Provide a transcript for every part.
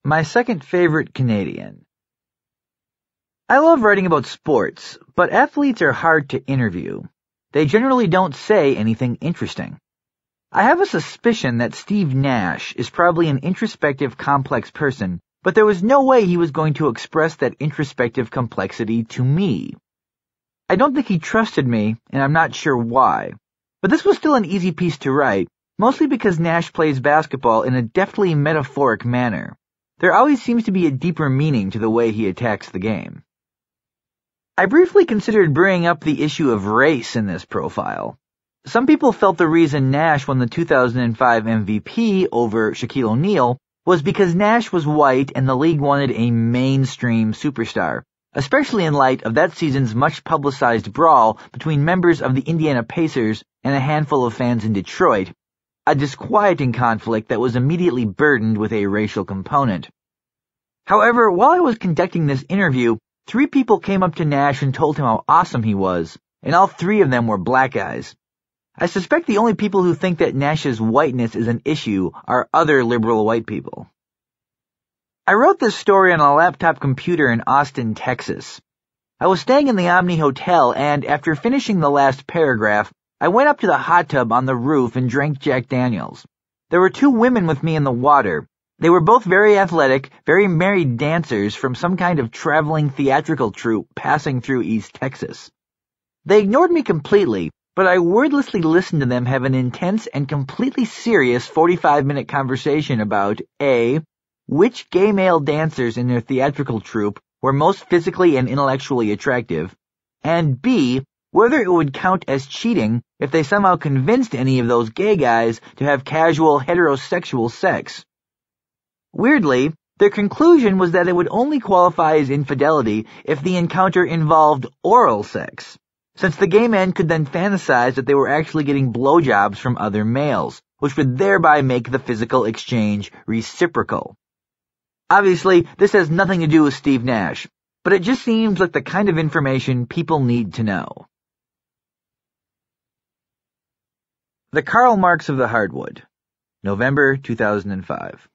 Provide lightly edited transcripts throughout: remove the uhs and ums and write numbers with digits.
My second favorite Canadian. I love writing about sports, but athletes are hard to interview. They generally don't say anything interesting. I have a suspicion that Steve Nash is probably an introspective, complex person, but there was no way he was going to express that introspective complexity to me. I don't think he trusted me, and I'm not sure why. But this was still an easy piece to write, mostly because Nash plays basketball in a deftly metaphoric manner. There always seems to be a deeper meaning to the way he attacks the game. I briefly considered bringing up the issue of race in this profile. Some people felt the reason Nash won the 2005 MVP over Shaquille O'Neal was because Nash was white and the league wanted a mainstream superstar, especially in light of that season's much-publicized brawl between members of the Indiana Pacers and a handful of fans in Detroit, a disquieting conflict that was immediately burdened with a racial component. However, while I was conducting this interview, 3 people came up to Nash and told him how awesome he was, and all 3 of them were black guys. I suspect the only people who think that Nash's whiteness is an issue are other liberal white people. I wrote this story on a laptop computer in Austin, Texas. I was staying in the Omni Hotel, and after finishing the last paragraph, I went up to the hot tub on the roof and drank Jack Daniels. There were 2 women with me in the water. They were both very athletic, very married dancers from some kind of traveling theatrical troupe passing through East Texas. They ignored me completely, but I wordlessly listened to them have an intense and completely serious 45-minute conversation about A, which gay male dancers in their theatrical troupe were most physically and intellectually attractive, and B, whether it would count as cheating if they somehow convinced any of those gay guys to have casual heterosexual sex. Weirdly, their conclusion was that it would only qualify as infidelity if the encounter involved oral sex, since the gay men could then fantasize that they were actually getting blowjobs from other males, which would thereby make the physical exchange reciprocal. Obviously, this has nothing to do with Steve Nash, but it just seems like the kind of information people need to know. The Karl Marx of the Hardwood, November 2005.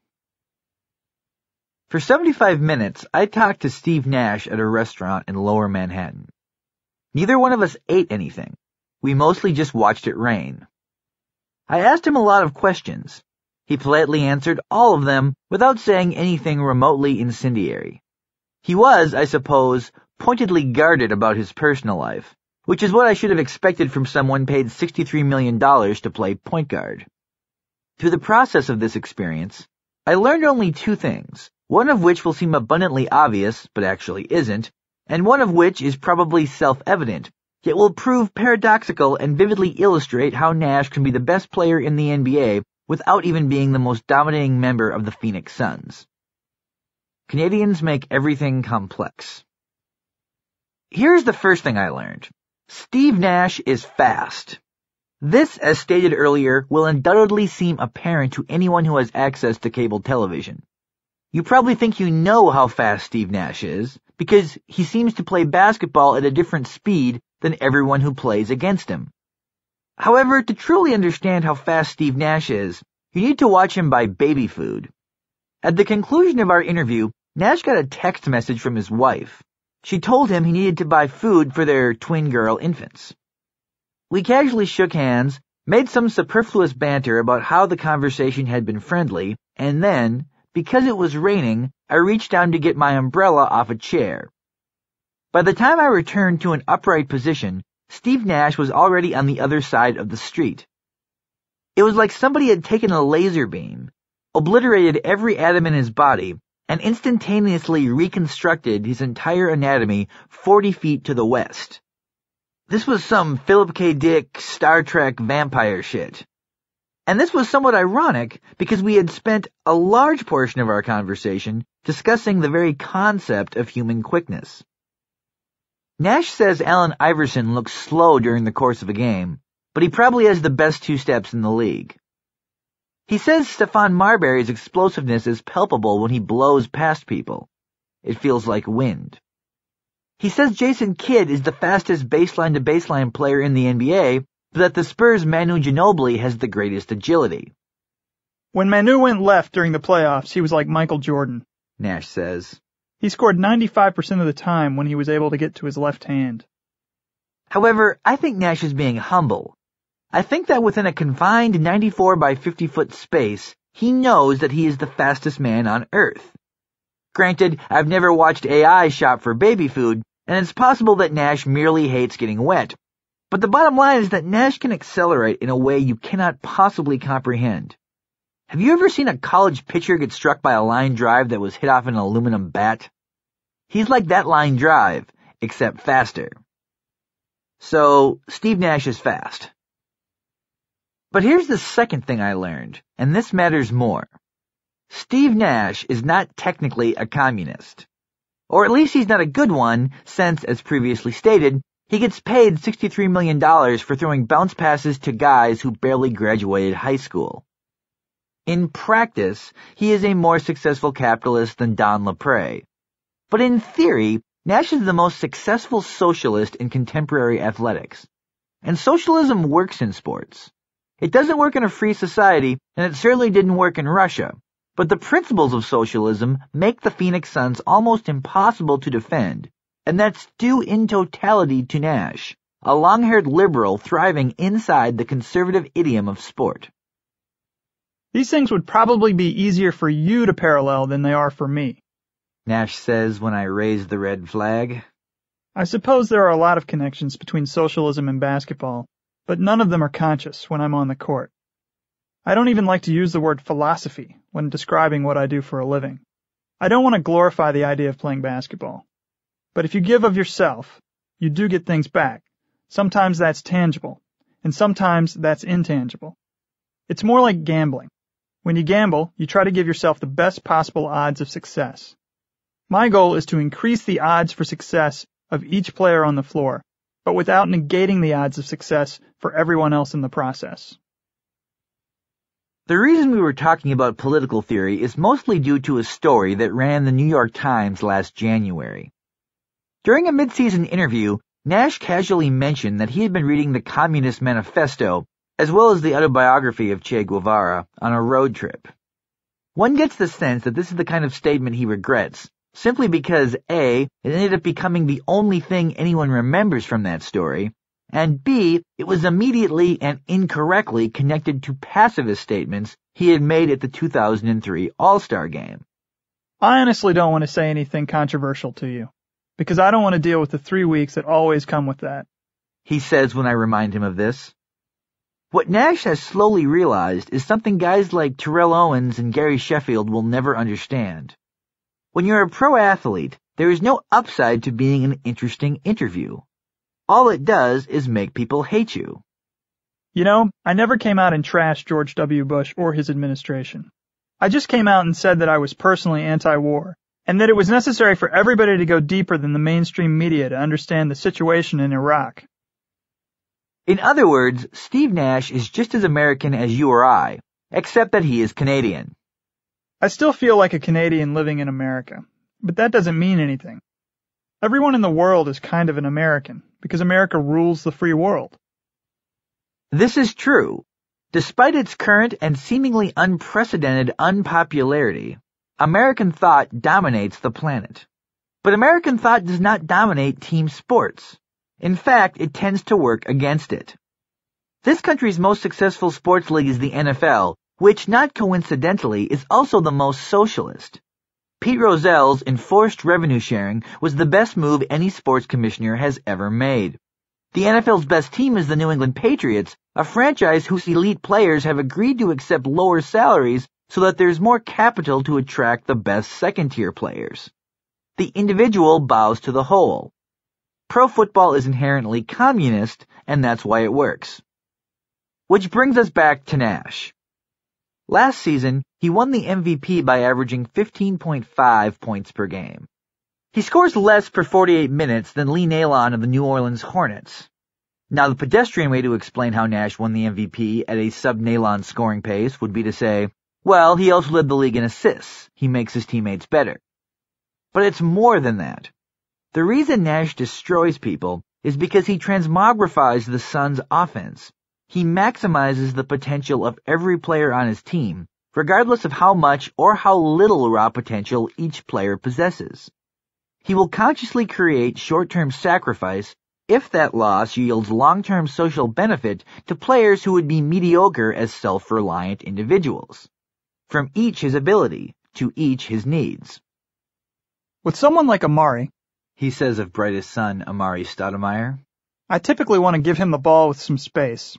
For 75 minutes, I talked to Steve Nash at a restaurant in Lower Manhattan. Neither one of us ate anything. We mostly just watched it rain. I asked him a lot of questions. He politely answered all of them without saying anything remotely incendiary. He was, I suppose, pointedly guarded about his personal life, which is what I should have expected from someone paid $63 million to play point guard. Through the process of this experience, I learned only 2 things, one of which will seem abundantly obvious, but actually isn't, and one of which is probably self-evident, yet will prove paradoxical and vividly illustrate how Nash can be the best player in the NBA without even being the most dominating member of the Phoenix Suns. Canadians make everything complex. Here's the first thing I learned. Steve Nash is fast. This, as stated earlier, will undoubtedly seem apparent to anyone who has access to cable television. You probably think you know how fast Steve Nash is, because he seems to play basketball at a different speed than everyone who plays against him. However, to truly understand how fast Steve Nash is, you need to watch him buy baby food. At the conclusion of our interview, Nash got a text message from his wife. She told him he needed to buy food for their twin girl infants. We casually shook hands, made some superfluous banter about how the conversation had been friendly, and then, because it was raining, I reached down to get my umbrella off a chair. By the time I returned to an upright position, Steve Nash was already on the other side of the street. It was like somebody had taken a laser beam, obliterated every atom in his body, and instantaneously reconstructed his entire anatomy 40 feet to the west. This was some Philip K. Dick Star Trek vampire shit. And this was somewhat ironic because we had spent a large portion of our conversation discussing the very concept of human quickness. Nash says Allen Iverson looks slow during the course of a game, but he probably has the best 2 steps in the league. He says Stephon Marbury's explosiveness is palpable when he blows past people. It feels like wind. He says Jason Kidd is the fastest baseline-to-baseline player in the NBA, but that the Spurs' Manu Ginobili has the greatest agility. When Manu went left during the playoffs, he was like Michael Jordan. Nash says. He scored 95% of the time when he was able to get to his left hand. However, I think Nash is being humble. I think that within a confined 94 by 50 foot space, he knows that he is the fastest man on Earth. Granted, I've never watched AI shop for baby food, and it's possible that Nash merely hates getting wet. But the bottom line is that Nash can accelerate in a way you cannot possibly comprehend. Have you ever seen a college pitcher get struck by a line drive that was hit off an aluminum bat? He's like that line drive, except faster. So, Steve Nash is fast. But here's the second thing I learned, and this matters more. Steve Nash is not technically a communist. Or at least he's not a good one, since, as previously stated, he gets paid $63 million for throwing bounce passes to guys who barely graduated high school. In practice, he is a more successful capitalist than Don LePray. But in theory, Nash is the most successful socialist in contemporary athletics. And socialism works in sports. It doesn't work in a free society, and it certainly didn't work in Russia. But the principles of socialism make the Phoenix Suns almost impossible to defend, and that's due in totality to Nash, a long-haired liberal thriving inside the conservative idiom of sport. These things would probably be easier for you to parallel than they are for me, Nash says when I raise the red flag. I suppose there are a lot of connections between socialism and basketball, but none of them are conscious when I'm on the court. I don't even like to use the word philosophy when describing what I do for a living. I don't want to glorify the idea of playing basketball. But if you give of yourself, you do get things back. Sometimes that's tangible, and sometimes that's intangible. It's more like gambling. When you gamble, you try to give yourself the best possible odds of success. My goal is to increase the odds for success of each player on the floor, but without negating the odds of success for everyone else in the process. The reason we were talking about political theory is mostly due to a story that ran in the New York Times last January. During a mid-season interview, Nash casually mentioned that he had been reading the Communist Manifesto, as well as the autobiography of Che Guevara, on a road trip. One gets the sense that this is the kind of statement he regrets, simply because A, it ended up becoming the only thing anyone remembers from that story, and B, it was immediately and incorrectly connected to pacifist statements he had made at the 2003 All-Star Game. I honestly don't want to say anything controversial to you, because I don't want to deal with the 3 weeks that always come with that, he says when I remind him of this. What Nash has slowly realized is something guys like Terrell Owens and Gary Sheffield will never understand. When you're a pro athlete, there is no upside to being an interesting interview. All it does is make people hate you. You know, I never came out and trashed George W. Bush or his administration. I just came out and said that I was personally anti-war, and that it was necessary for everybody to go deeper than the mainstream media to understand the situation in Iraq. In other words, Steve Nash is just as American as you or I, except that he is Canadian. I still feel like a Canadian living in America, but that doesn't mean anything. Everyone in the world is kind of an American, because America rules the free world. This is true. Despite its current and seemingly unprecedented unpopularity, American thought dominates the planet. But American thought does not dominate team sports. In fact, it tends to work against it. This country's most successful sports league is the NFL, which, not coincidentally, is also the most socialist. Pete Rozell's enforced revenue sharing was the best move any sports commissioner has ever made. The NFL's best team is the New England Patriots, a franchise whose elite players have agreed to accept lower salaries so that there's more capital to attract the best second-tier players. The individual bows to the whole. Pro football is inherently communist, and that's why it works. Which brings us back to Nash. Last season, he won the MVP by averaging 15.5 points per game. He scores less per 48 minutes than Lee Nailon of the New Orleans Hornets. Now, the pedestrian way to explain how Nash won the MVP at a sub-Nailon scoring pace would be to say, well, he also led the league in assists. He makes his teammates better. But it's more than that. The reason Nash destroys people is because he transmogrifies the Suns' offense. He maximizes the potential of every player on his team, regardless of how much or how little raw potential each player possesses. He will consciously create short-term sacrifice if that loss yields long-term social benefit to players who would be mediocre as self-reliant individuals. From each his ability, to each his needs. With someone like Amari, he says of Brightest son Amari Stoudemire, I typically want to give him the ball with some space.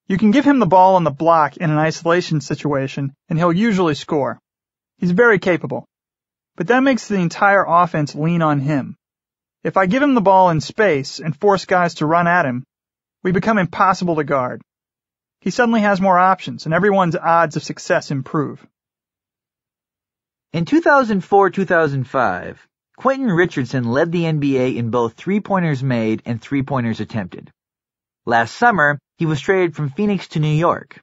You can give him the ball on the block in an isolation situation, and he'll usually score. He's very capable. But that makes the entire offense lean on him. If I give him the ball in space and force guys to run at him, we become impossible to guard. He suddenly has more options, and everyone's odds of success improve. In 2004-2005, Quentin Richardson led the NBA in both three-pointers made and three-pointers attempted. Last summer, he was traded from Phoenix to New York.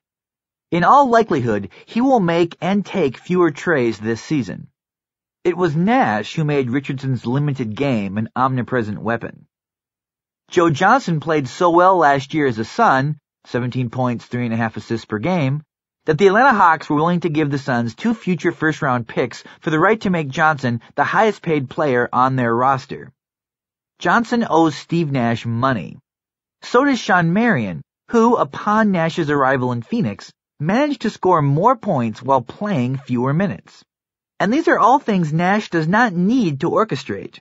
In all likelihood, he will make and take fewer treys this season. It was Nash who made Richardson's limited game an omnipresent weapon. Joe Johnson played so well last year as a Sun, 17 points, 3.5 assists per game, that the Atlanta Hawks were willing to give the Suns 2 future first-round picks for the right to make Johnson the highest-paid player on their roster. Johnson owes Steve Nash money. So does Shawn Marion, who, upon Nash's arrival in Phoenix, managed to score more points while playing fewer minutes. And these are all things Nash does not need to orchestrate.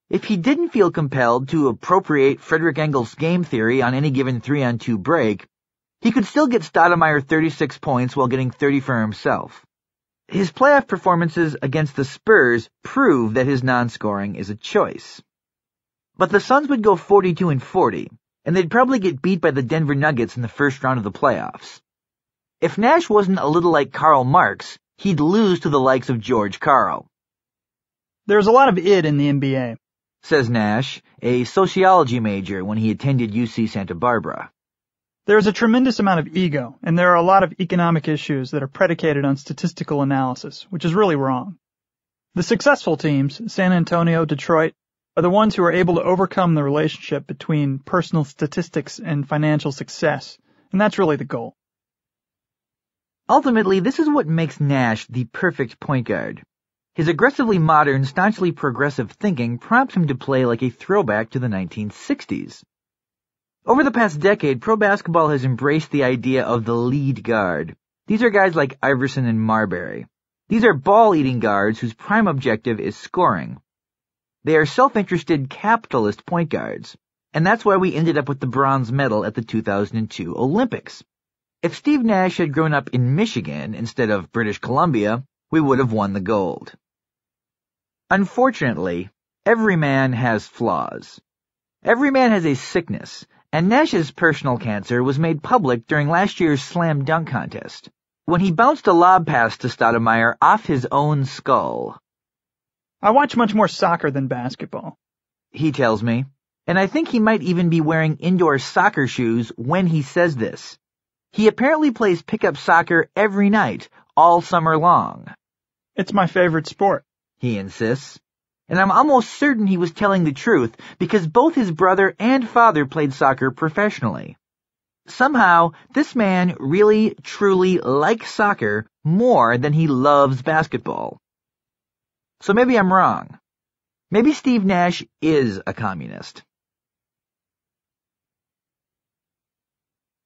If he didn't feel compelled to appropriate Frederick Engels' game theory on any given 3-on-2 break, he could still get Stoudemire 36 points while getting 30 for himself. His playoff performances against the Spurs prove that his non-scoring is a choice. But the Suns would go 42-40, and they'd probably get beat by the Denver Nuggets in the first round of the playoffs. If Nash wasn't a little like Karl Marx, he'd lose to the likes of George Karl. There's a lot of id in the NBA, says Nash, a sociology major when he attended UC Santa Barbara. There's a tremendous amount of ego, and there are a lot of economic issues that are predicated on statistical analysis, which is really wrong. The successful teams, San Antonio, Detroit, are the ones who are able to overcome the relationship between personal statistics and financial success, and that's really the goal. Ultimately, this is what makes Nash the perfect point guard. His aggressively modern, staunchly progressive thinking prompts him to play like a throwback to the 1960s. Over the past decade, pro basketball has embraced the idea of the lead guard. These are guys like Iverson and Marbury. These are ball-eating guards whose prime objective is scoring. They are self-interested capitalist point guards, and that's why we ended up with the bronze medal at the 2002 Olympics. If Steve Nash had grown up in Michigan instead of British Columbia, we would have won the gold. Unfortunately, every man has flaws. Every man has a sickness, and Nash's personal cancer was made public during last year's slam dunk contest, when he bounced a lob pass to Stoudemire off his own skull. I watch much more soccer than basketball, he tells me, and I think he might even be wearing indoor soccer shoes when he says this. He apparently plays pickup soccer every night, all summer long. It's my favorite sport, he insists. And I'm almost certain he was telling the truth because both his brother and father played soccer professionally. Somehow, this man really, truly likes soccer more than he loves basketball. So maybe I'm wrong. Maybe Steve Nash is a communist.